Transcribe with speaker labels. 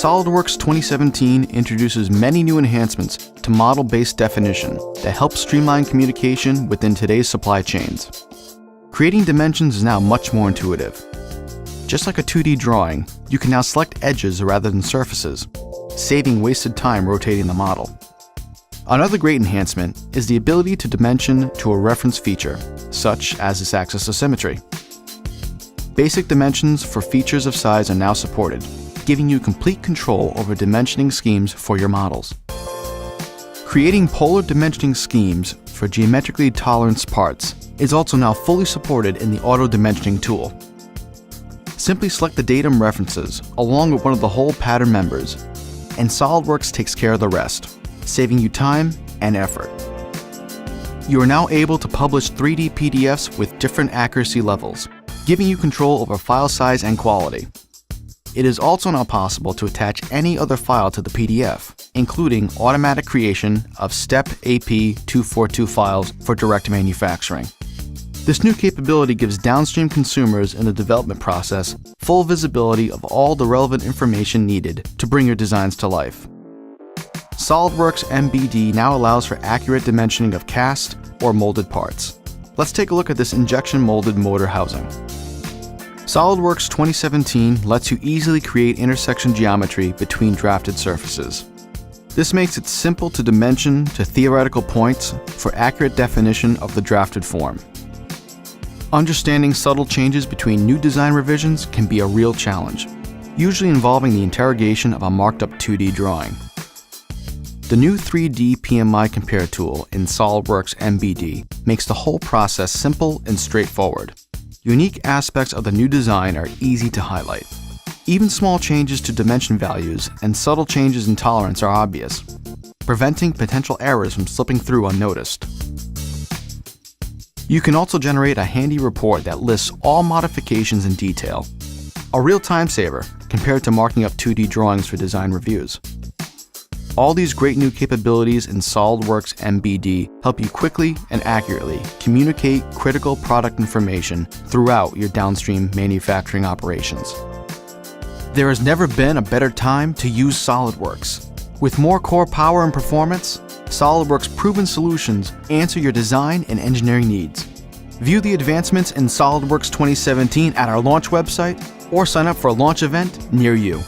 Speaker 1: SOLIDWORKS 2017 introduces many new enhancements to model-based definition that help streamline communication within today's supply chains. Creating dimensions is now much more intuitive. Just like a 2D drawing, you can now select edges rather than surfaces, saving wasted time rotating the model. Another great enhancement is the ability to dimension to a reference feature, such as its axis of symmetry. Basic dimensions for features of size are now supported, giving you complete control over dimensioning schemes for your models. Creating polar dimensioning schemes for geometrically tolerant parts is also now fully supported in the auto dimensioning tool. Simply select the datum references along with one of the whole pattern members, and SOLIDWORKS takes care of the rest, saving you time and effort. You are now able to publish 3D PDFs with different accuracy levels, giving you control over file size and quality. It is also now possible to attach any other file to the PDF, including automatic creation of STEP AP 242 files for direct manufacturing. This new capability gives downstream consumers in the development process full visibility of all the relevant information needed to bring your designs to life. SOLIDWORKS MBD now allows for accurate dimensioning of cast or molded parts. Let's take a look at this injection molded motor housing. SOLIDWORKS 2017 lets you easily create intersection geometry between drafted surfaces. This makes it simple to dimension to theoretical points for accurate definition of the drafted form. Understanding subtle changes between new design revisions can be a real challenge, usually involving the interrogation of a marked up 2D drawing. The new 3D Pmi Compare Tool in SOLIDWORKS MBD makes the whole process simple and straightforward. Unique aspects of the new design are easy to highlight. Even small changes to dimension values and subtle changes in tolerance are obvious, preventing potential errors from slipping through unnoticed. You can also generate a handy report that lists all modifications in detail, a real time saver compared to marking up 2D drawings for design reviews. All these great new capabilities in SOLIDWORKS MBD help you quickly and accurately communicate critical product information throughout your downstream manufacturing operations. There has never been a better time to use SOLIDWORKS. With more core power and performance, SOLIDWORKS' proven solutions answer your design and engineering needs. View the advancements in SOLIDWORKS 2017 at our launch website or sign up for a launch event near you.